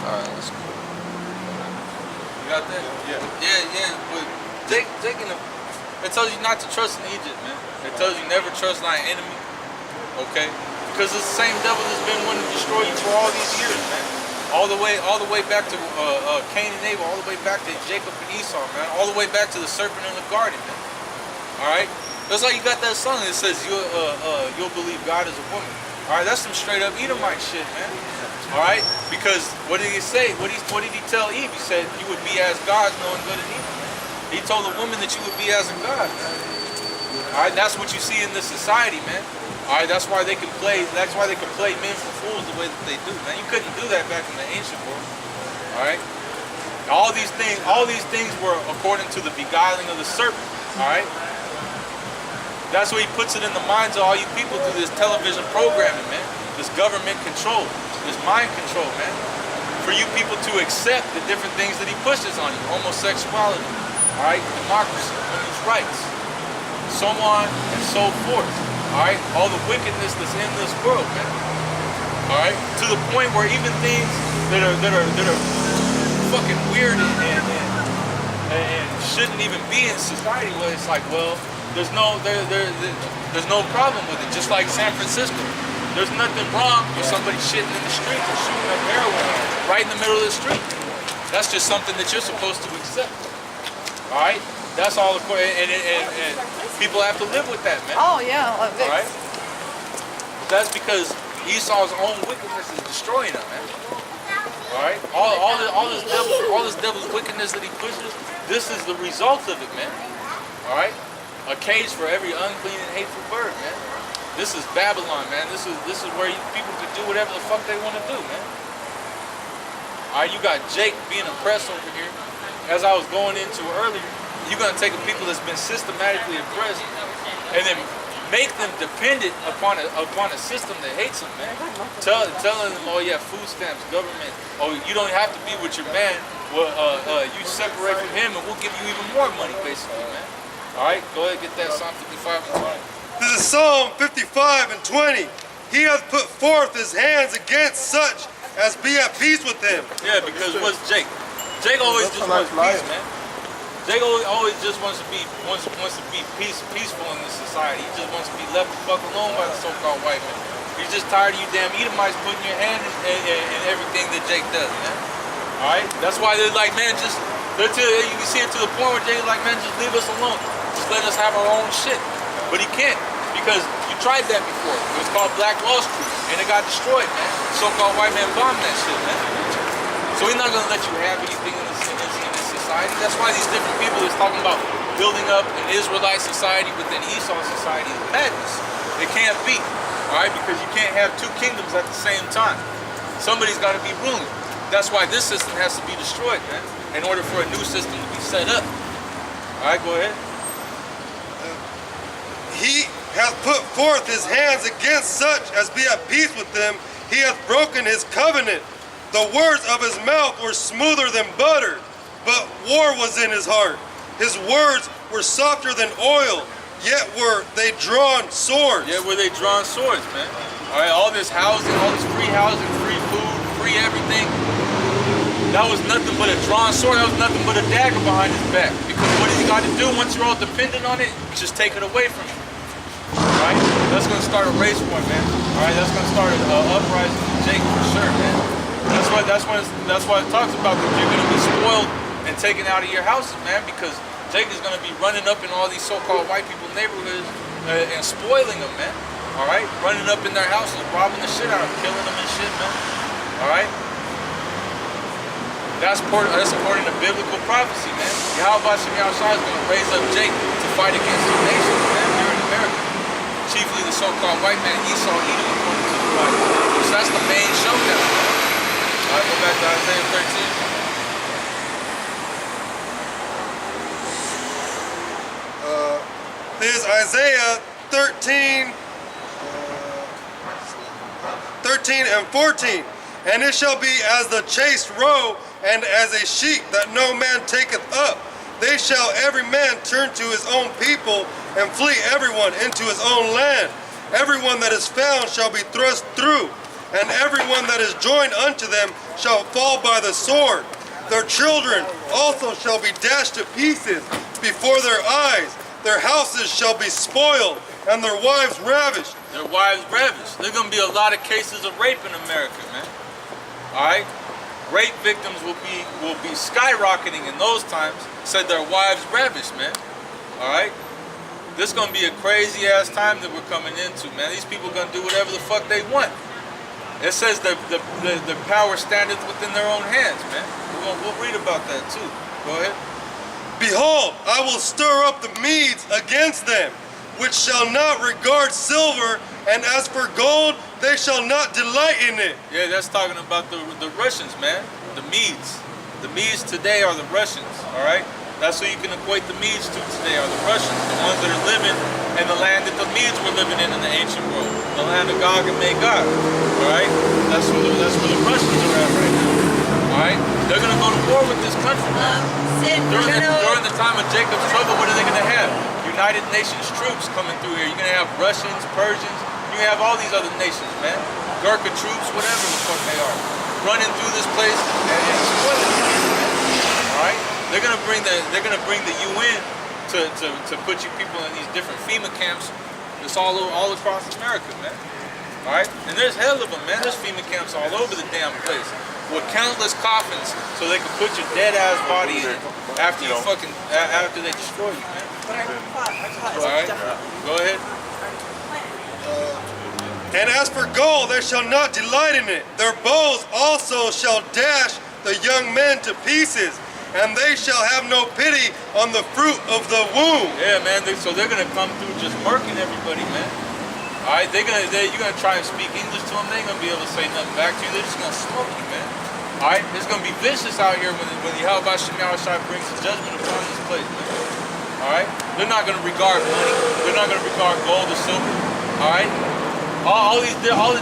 Alright, let's go. You got that? Yeah. But taking the, it tells you not to trust in Egypt, man. It tells you never trust thine enemy. Okay? Because it's the same devil that's been wanting to destroy you for all these years, man. All the way back to Cain and Abel, all the way back to Jacob and Esau, man. All the way back to the serpent in the garden, man. Alright? That's why you got that song that says you'll believe God is a woman. Alright, that's some straight up Edomite shit, man. Alright? Because what did he say? What did he tell Eve? He said you would be as gods knowing good and evil. He told the woman that you would be as a god, man. Alright, that's what you see in this society, man. Alright, that's why they can play men for fools the way that they do, man. You couldn't do that back in the ancient world. Alright? All these things were according to the beguiling of the serpent. Alright? That's what he puts it in the minds of all you people through this television programming, man. This government control, this mind control, man. For you people to accept the different things that he pushes on you. Homosexuality, alright, democracy, women's rights, so on and so forth. Alright, all the wickedness that's in this world, man. Alright, to the point where even things that are fucking weird and shouldn't even be in society, where it's like, well, there's no problem with it. Just like San Francisco, there's nothing wrong with somebody shitting in the street and shooting up heroin right in the middle of the street. That's just something that you're supposed to accept. All right, that's all. And people have to live with that, man. Oh yeah, all right. That's because Esau's own wickedness is destroying him, man. All right, all this devil's wickedness that he pushes. This is the result of it, man. All right. A cage for every unclean and hateful bird, man. This is Babylon, man. This is where people can do whatever the fuck they want to do, man. Alright, you got Jake being oppressed over here. As I was going into earlier, you're gonna take a people that's been systematically oppressed and then make them dependent upon a system that hates them, man. Telling them, oh yeah, food stamps, government. Oh, you don't have to be with your man. Well, you separate from him, and we'll give you even more money, basically, man. Alright, go ahead and get that Psalm 55 and 20. This is Psalm 55 and 20. He hath put forth his hands against such as be at peace with him. Yeah, because what's Jake? Jake always just wants peace, man. Jake always just wants to be peaceful in this society. He just wants to be left the fuck alone by the so-called white man. He's just tired of you damn Edomites putting your hand in everything that Jake does, man. Alright? That's why they're like, man, you can see it to the point where Jake's like, man, just leave us alone. Just let us have our own shit. But he can't, because you tried that before. It was called Black Wall Street, and it got destroyed, man. So-called white man bombed that shit, man. So he's not gonna let you have anything in this society. That's why these different people is talking about building up an Israelite society within Esau society is madness. It can't be, all right? Because you can't have two kingdoms at the same time. Somebody's got to be ruling. That's why this system has to be destroyed, man, in order for a new system to be set up. All right, go ahead. He hath put forth his hands against such as be at peace with them. He hath broken his covenant. The words of his mouth were smoother than butter, but war was in his heart. His words were softer than oil, yet were they drawn swords. Yeah, were they drawn swords, man. All right, all this housing, all this free housing, free food, free everything. That was nothing but a drawn sword. That was nothing but a dagger behind his back. Because what has he got to do once you're all dependent on it? Just take it away from you. Alright? That's going to start a race war, man. Alright? That's going to start an uprising in Jake for sure, man. That's why it talks about that you're going to be spoiled and taken out of your houses, man. Because Jake is going to be running up in all these so-called white people neighborhoods and spoiling them, man. Alright? Running up in their houses, robbing the shit out of them, killing them and shit, man. Alright? That's according to biblical prophecy, man. Yahweh Shem Yahushua is going to raise up Jake to fight against the nations, man, here in America. Chiefly the so-called white man, Esau, Edom, according to the Bible. So that's the main showdown. All right, go back to Isaiah 13. This is Isaiah 13 and 14. And it shall be as the chased roe, and as a sheep that no man taketh up. They shall every man turn to his own people, and flee everyone into his own land. Everyone that is found shall be thrust through. and everyone that is joined unto them shall fall by the sword. Their children also shall be dashed to pieces before their eyes. Their houses shall be spoiled, and their wives ravished. Their wives ravished. There's gonna be a lot of cases of rape in America, man. All right, rape victims will be skyrocketing in those times. Said their wives ravished, man. All right, this is gonna be a crazy ass time that we're coming into, man. These people gonna do whatever the fuck they want. It says the power standeth within their own hands, man. We'll read about that too. Go ahead. Behold, I will stir up the Medes against them, which shall not regard silver, and as for gold, they shall not delight in it. Yeah, that's talking about the Russians, man. The Medes. The Medes today are the Russians, all right? That's who you can equate the Medes to today, are the Russians. The ones that are living in the land that the Medes were living in the ancient world. The land of Gog and Magog, all right? That's where the Russians are at right now, all right? They're going to go to war with this country, man. During the time of Jacob's trouble, what are they going to have? United Nations troops coming through here. You're going to have Russians, Persians. You have all these other nations, man. Gurkha troops, whatever the fuck they are, running through this place and spoiling it, man. All right? They're gonna bring the UN to put you people in these different FEMA camps. It's all across America, man. All right? And there's hell of them, man. There's FEMA camps all over the damn place with countless coffins, so they can put your dead ass body in after you fucking after they destroy you, man. All right? Go ahead. And as for gold, they shall not delight in it. Their bows also shall dash the young men to pieces, and they shall have no pity on the fruit of the womb. Yeah, man. So they're gonna come through just murking everybody, man. All right, you're gonna try and speak English to them. They ain't gonna be able to say nothing back to you. They're just gonna smoke you, man. All right, it's gonna be vicious out here when Yahweh Shai brings his judgment upon this place, man. All right, they're not gonna regard money. They're not gonna regard gold or silver. All right. All the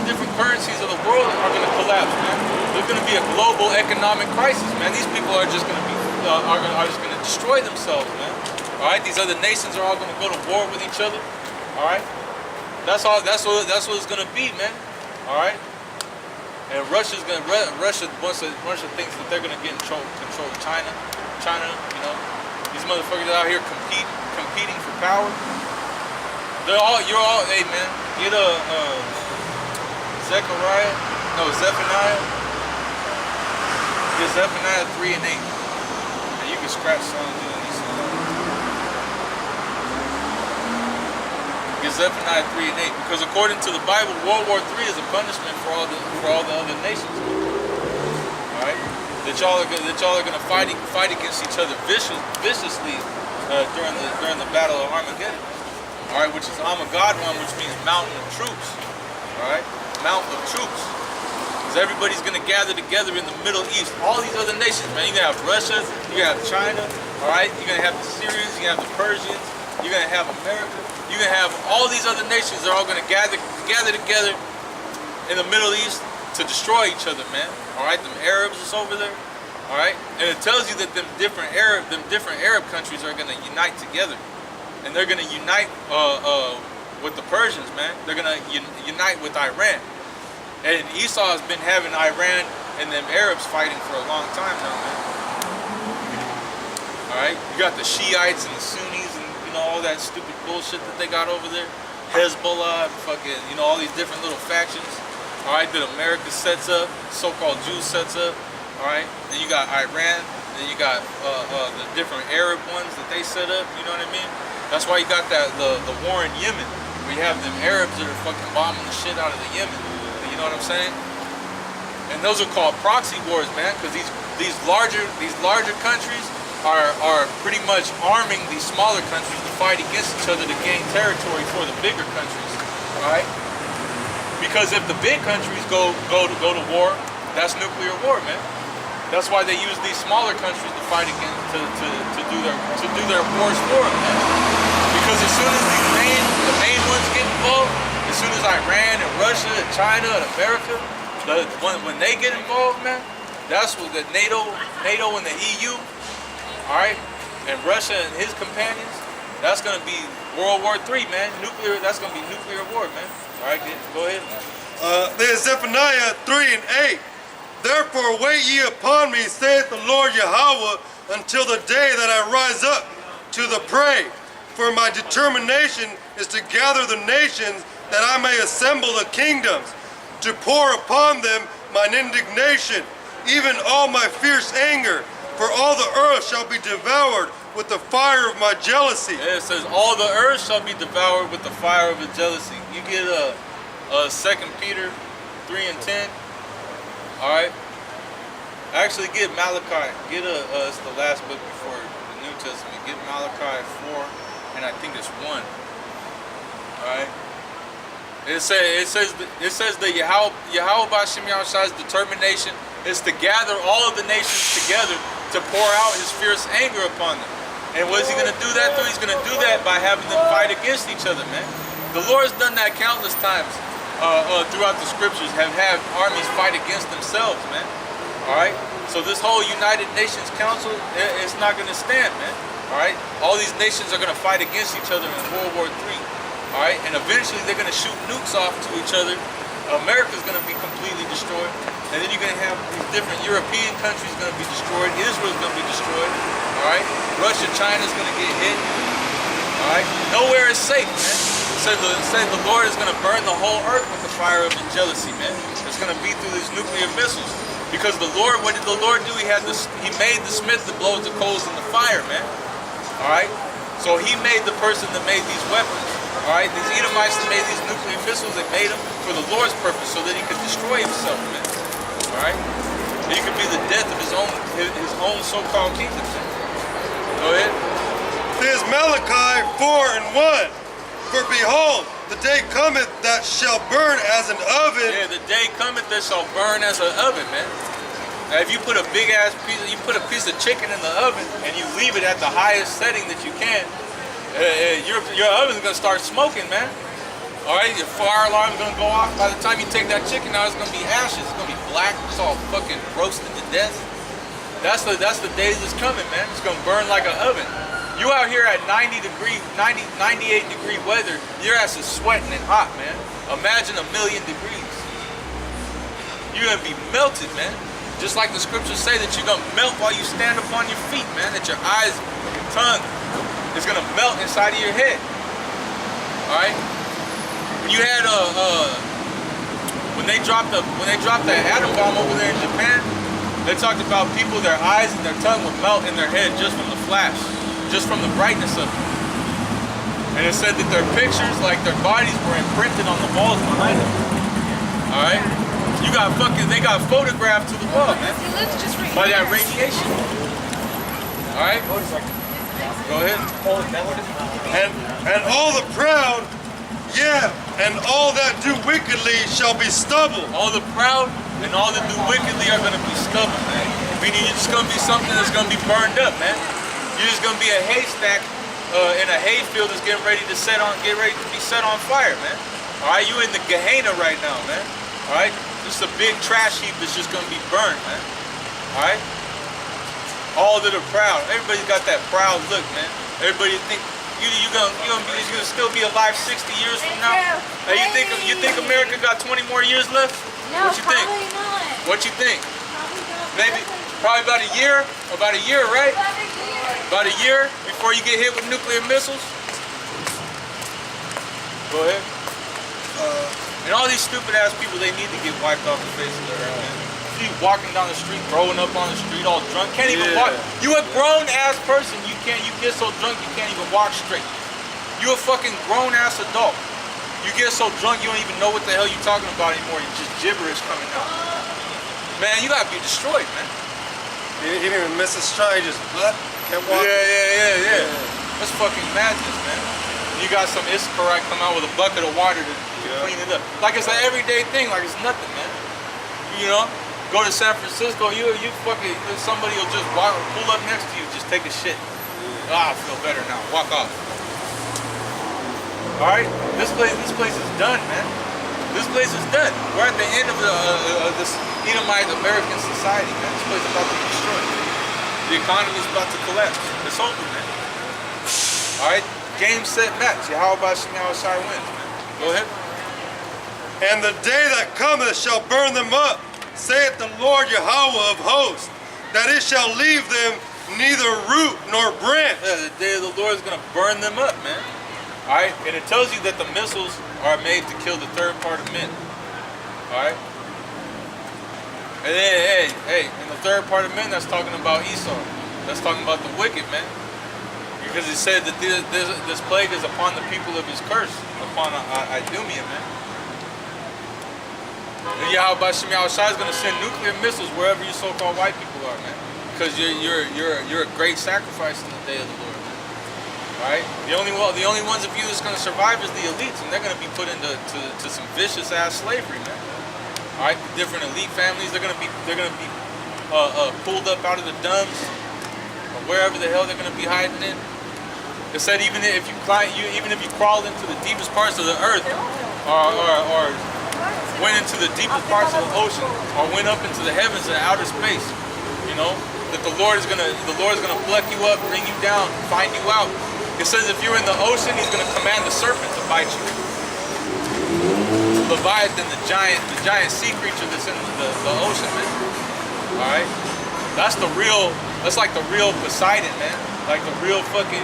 different currencies of the world are going to collapse, man. There's going to be a global economic crisis, man. These people are just going to be are just going to destroy themselves, man. All right, these other nations are all going to go to war with each other. All right, that's what it's going to be, man. All right, and Russia wants to thinks that they're going to get in control of China. You know, these motherfuckers out here competing for power. Hey man, get Zephaniah. Get Zephaniah 3 and 8. And you can scratch some doing these songs. Get Zephaniah 3 and 8. Because according to the Bible, World War III is a punishment for all the other nations. Alright? That y'all are gonna fight against each other viciously during the battle of Armageddon. All right, which is Armageddon, which means mountain of troops. All right, mountain of troops. Because everybody's gonna gather together in the Middle East. All these other nations, man. You're gonna have Russia, you're gonna have China. All right, you're gonna have the Syrians, you're gonna have the Persians, you're gonna have America. You're gonna have all these other nations. They're all gonna gather together in the Middle East to destroy each other, man. All right, them Arabs is over there. All right, and it tells you that them different Arab countries are gonna unite together. And they're going to unite with the Persians, man. They're going to unite with Iran. And Esau has been having Iran and them Arabs fighting for a long time now, man. All right? You got the Shiites and the Sunnis and, you know, all that stupid bullshit that they got over there. Hezbollah, fucking, you know, all these different little factions. All right? That America sets up, so-called Jews sets up. All right? Then you got Iran. Then you got the different Arab ones that they set up. You know what I mean? That's why you got the war in Yemen, where you have them Arabs that are fucking bombing the shit out of the Yemen. You know what I'm saying? And those are called proxy wars, man, because these larger countries are pretty much arming these smaller countries to fight against each other to gain territory for the bigger countries. All right? Because if the big countries go to war, that's nuclear war, man. That's why they use these smaller countries to fight against to do their wars for them, man. Because as soon as the main ones get involved, as soon as Iran and Russia and China and America, when they get involved, man, that's what the NATO and the EU, all right, and Russia and his companions, that's gonna be World War III, man. That's gonna be nuclear war, man. All right, go ahead. There's Zephaniah 3 and 8. Therefore wait ye upon me, saith the Lord Yahweh, until the day that I rise up to the prey. For my determination is to gather the nations, that I may assemble the kingdoms, to pour upon them mine indignation, even all my fierce anger. For all the earth shall be devoured with the fire of my jealousy. Yeah, it says all the earth shall be devoured with the fire of his jealousy. You get 2 Peter 3 and 10. All right. Actually, get Malachi. Get it's the last book before the New Testament. Get Malachi 4, and I think it's 1. All right. It says that Yahweh B'Shem Yahweh's determination is to gather all of the nations together to pour out his fierce anger upon them. And what is he going to do that through? He's going to do that by having them fight against each other, man. The Lord's done that countless times throughout the scriptures, have had armies fight against themselves, man. All right? So this whole United Nations Council, it's not going to stand, man. All right? All these nations are going to fight against each other in World War III. All right? And eventually they're going to shoot nukes off to each other. America's going to be completely destroyed. And then you're going to have these different European countries going to be destroyed. Israel's going to be destroyed. All right? Russia, China's going to get hit. All right? Nowhere is safe, man. It said the Lord is going to burn the whole earth with the fire of his jealousy, man. It's going to be through these nuclear missiles. Because the Lord, what did the Lord do? He made the smith that blows the coals in the fire, man. All right? So he made the person that made these weapons. All right? These Edomites that made these nuclear missiles, they made them for the Lord's purpose, so that he could destroy himself, man. All right? He could be the death of his own so-called kingdom, man. Go ahead. There's Malachi 4 and 1. For behold, the day cometh that shall burn as an oven. Yeah, the day cometh that shall burn as an oven, man. Now, if you put a big ass piece of chicken in the oven and you leave it at the highest setting that you can, your oven's gonna start smoking, man. All right, your fire alarm's gonna go off. By the time you take that chicken out, it's gonna be ashes. It's gonna be black. It's all fucking roasted to death. That's the day that's coming, man. It's gonna burn like an oven. You out here at 98 degree weather, your ass is sweating and hot, man. Imagine 1,000,000 degrees. You're gonna be melted, man. Just like the scriptures say that you're gonna melt while you stand up on your feet, man. That your eyes, your tongue is gonna melt inside of your head. All right. When you had when they dropped the atom bomb over there in Japan, they talked about people, their eyes and their tongue would melt in their head just from the flash. Just from the brightness of it. And it said that their pictures, like their bodies, were imprinted on the walls behind them. Alright? They got photographed to the wall, man. By that radiation. Alright? Go ahead. And all the proud, yeah, and all that do wickedly shall be stubble. All the proud and all that do wickedly are going to be stubble, man. Meaning you're just going to be something that's going to be burned up, man. You're just gonna be a haystack in a hayfield that's get ready to be set on fire, man. All right, you in the Gehenna right now, man. All right, this is a big trash heap that's just gonna be burned, man. All right, all that are proud. Everybody's got that proud look, man. Everybody think you're gonna still be alive 60 years from now. Hey, you think America got 20 more years left? No, what you think? Not. What you think? Probably Maybe, probably about a year. About a year, right? About a year before you get hit with nuclear missiles. Go ahead. And all these stupid ass people, they need to get wiped off the face of the earth, man. You walking down the street, throwing up on the street, all drunk, can't even walk. You a grown ass person, you get so drunk you can't even walk straight. You a fucking grown ass adult. You get so drunk you don't even know what the hell you're talking about anymore. You just gibberish coming out. Man, you gotta be destroyed, man. He didn't even miss a stride, he just kept walking. Yeah. That's fucking madness, man. You got some Issacharite come out with a bucket of water to clean it up. Like it's an everyday thing, like it's nothing, man. You know? Go to San Francisco, you fucking, somebody will just pull up next to you, just take a shit. I feel better now, walk off. Alright? This place is done, man. This place is done. We're at the end of this Edomite American society, man. This place is about to be destroyed. The economy is about to collapse. It's over, man. All right, game, set, match. Yahweh B'Shem Yahweh wins, man. Go ahead. And the day that cometh shall burn them up, saith the Lord Yahweh of hosts, that it shall leave them neither root nor branch. Yeah, the day of the Lord is going to burn them up, man. Alright? And it tells you that the missiles are made to kill the third part of men. Alright? And then, hey, in the third part of men, that's talking about Esau. That's talking about the wicked, man. Because it said that this plague is upon the people of his curse, upon Idumea, man. And Yahweh Shem Yahushua is going to send nuclear missiles wherever you so-called white people are, man. Because you're a great sacrifice in the day of the Lord, man. All right? The only ones of you that's going to survive is the elites, and they're going to be put into some vicious ass slavery, man. All right? The different elite families, they're going to be pulled up out of the dumbs, or wherever the hell they're going to be hiding in. It said even if you crawl into the deepest parts of the earth, or went into the deepest parts of the ocean, or went up into the heavens and outer space, you know, that the Lord is gonna pluck you up, bring you down, find you out. It says if you're in the ocean, He's gonna command the serpent to bite you. Leviathan, the giant sea creature that's in the ocean, man. All right, that's like the real Poseidon, man. Like the real fucking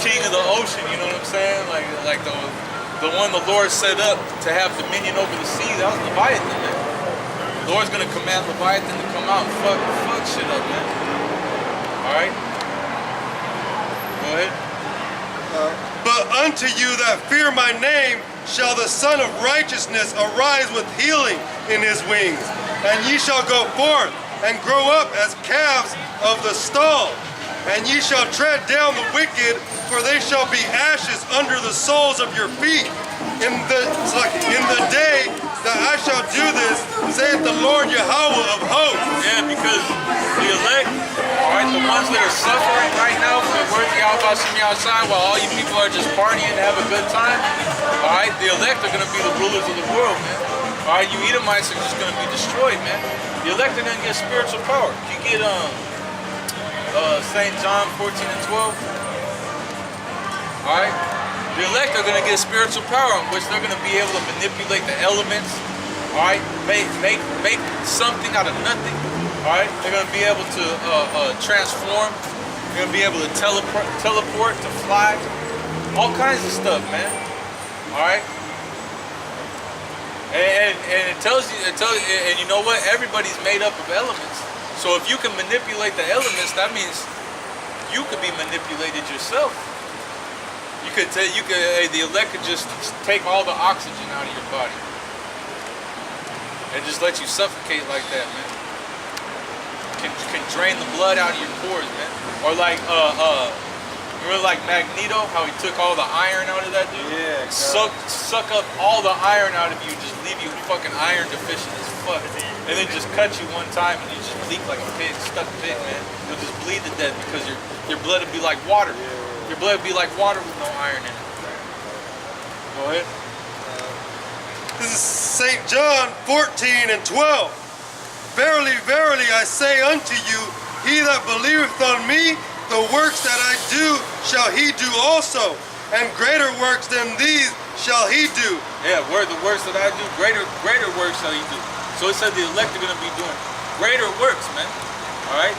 king of the ocean. You know what I'm saying? Like the one the Lord set up to have dominion over the sea. That was Leviathan, man. The Lord's gonna command Leviathan to come out and fuck shit up, man. All right. Go ahead. But unto you that fear my name shall the Son of Righteousness arise with healing in his wings, and ye shall go forth and grow up as calves of the stall, and ye shall tread down the wicked, for they shall be ashes under the soles of your feet. In the day that I shall do this, saith the Lord Yahweh of hosts. Yeah, because the elect, alright, the ones that are suffering right now from the word of Yahweh Shem Yahushua, while all you people are just partying and have a good time, alright, the elect are going to be the rulers of the world, man. Alright, you Edomites are just going to be destroyed, man. The elect are going to get spiritual power. You get St. John 14 and 12. Alright? The elect are going to get spiritual power in which they're going to be able to manipulate the elements. Alright? Make something out of nothing. Alright? They're going to be able to transform. They're going to be able to teleport, to fly. All kinds of stuff, man. Alright? And it tells you, and you know what? Everybody's made up of elements. So if you can manipulate the elements, that means you could be manipulated yourself. The elect could just take all the oxygen out of your body and just let you suffocate like that, man. Can drain the blood out of your pores, man. Or like remember like Magneto, how he took all the iron out of that dude? Yeah. Suck up all the iron out of you, just leave you fucking iron deficient as fuck. And then just cut you one time and you just leak like a pig, stuck pig, man. You'll just bleed to death because your blood would be like water. Your blood would be like water with no iron in it. Go ahead. This is St. John 14 and 12. Verily, verily, I say unto you, he that believeth on me, the works that I do shall he do also, and greater works than these shall he do. Yeah, the works that I do, greater works shall he do. So it said the elect are going to be doing greater works, man. All right?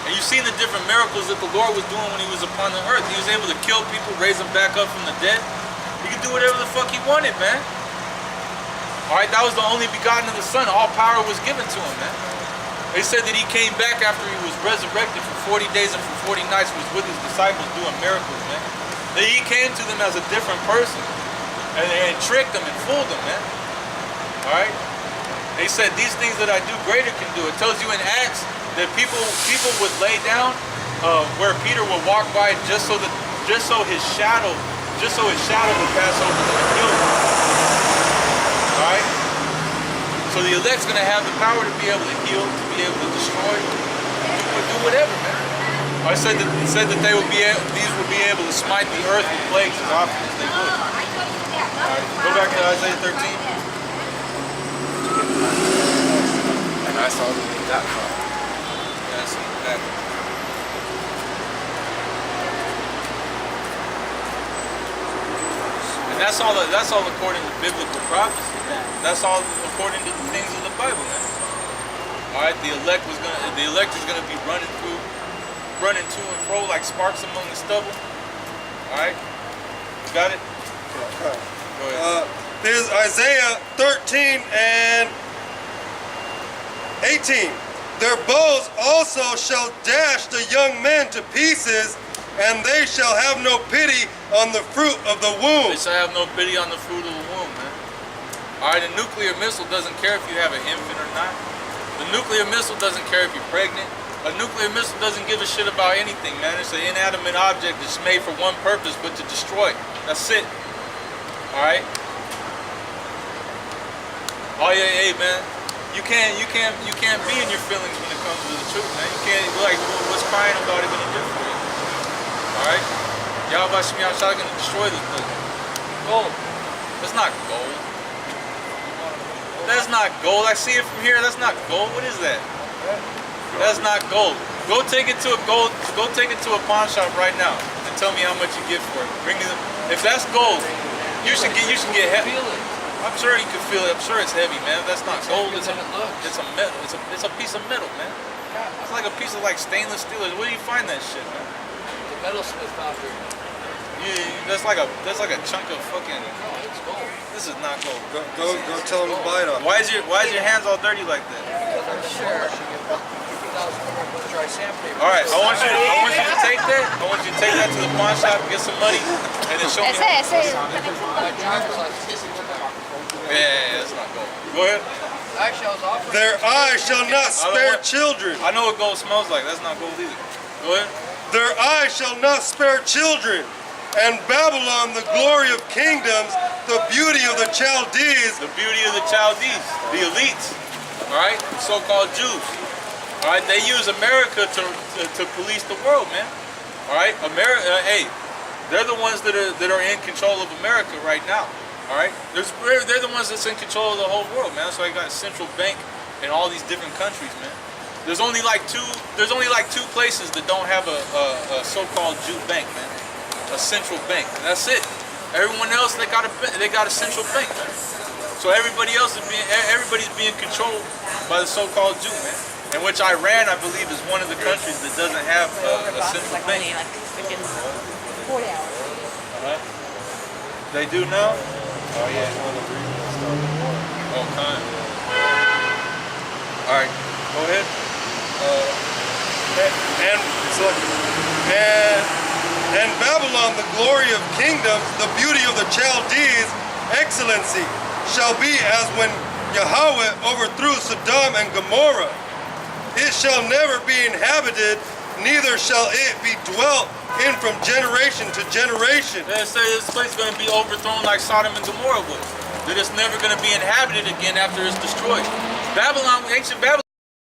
And you've seen the different miracles that the Lord was doing when he was upon the earth. He was able to kill people, raise them back up from the dead. He could do whatever the fuck he wanted, man. All right, that was the only begotten of the Son. All power was given to him, man. They said that he came back after he was resurrected for 40 days and for 40 nights, was with his disciples doing miracles, man. That he came to them as a different person and tricked them and fooled them, man. All right? They said these things that I do greater can do. It tells you in Acts that people would lay down where Peter would walk by just so his shadow would pass over them and heal them. All right. So the elect's gonna have the power to be able to heal, to be able to destroy, do whatever, man. I said that these would be able to smite the earth with plagues as often as they would. All right. Go back to Isaiah 13. And I saw them in that far. Yeah, see that. And that's all according to biblical prophecy, man. That's all according to the things of the Bible, man. All right, the elect is gonna be running to and fro like sparks among the stubble. All right, you got it. Go ahead. There's Isaiah 13 and 18. Their bows also shall dash the young men to pieces, and they shall have no pity on the fruit of the womb. They shall have no pity on the fruit of the womb, man. All right, a nuclear missile doesn't care if you have an infant or not. The nuclear missile doesn't care if you're pregnant. A nuclear missile doesn't give a shit about anything, man. It's an inanimate object that's made for one purpose, but to destroy. That's it. All right. Oh yeah, hey man. You can't be in your feelings when it comes to the truth, man. You can't like what's crying about it gonna do for you. All right. Yahweh Shemiah Shah gonna destroy this place. Gold. That's not gold. That's not gold. I see it from here. That's not gold. What is that? That's not gold. Go take it to a pawn shop right now and tell me how much you get for it. Bring me if that's gold, you should get heavy. I'm sure you can feel it. I'm sure it's heavy, man. That's not gold. It's a metal. It's a piece of metal, man. It's like a piece of like stainless steel. Where do you find that shit, man? The metalsmith foundry. Yeah, that's like a chunk of fucking. No, it's gold. This is not gold. Go tell them to buy it off. Why is your hands all dirty like that? Because I'm sure she get 50,000 dry sandpaper. All right, I want you to take that. I want you to take that to the pawn shop, get some money, and then show me. My driver's license. Yeah, that's not gold. Go ahead. Actually, I was offering. Their eyes shall not spare children. I know what gold smells like. That's not gold either. Go ahead. Their eyes shall not spare children. And Babylon, the glory of kingdoms, the beauty of the Chaldees. The beauty of the Chaldees, the elites, all right, so-called Jews. All right, they use America to police the world, man. All right, America. Hey, they're the ones that are in control of America right now. All right, they're the ones that's in control of the whole world, man. That's why you got a central bank in all these different countries, man. There's only like two places that don't have a so-called Jew bank, man. A central bank. That's it. Everyone else they got a central bank, man. So everybody's being controlled by the so-called Jew, man. In which Iran, I believe, is one of the countries that doesn't have a central bank. Like freaking 40 hours. They do now? Oh yeah, it's one of the reasons I started the war. Okay. All right, go ahead. And Babylon, the glory of kingdoms, the beauty of the Chaldees, excellency, shall be as when Yahweh overthrew Sodom and Gomorrah. It shall never be inhabited, neither shall it be dwelt in from generation to generation. They say this place is going to be overthrown like Sodom and Gomorrah was. That it's never going to be inhabited again after it's destroyed. Babylon, ancient Babylon.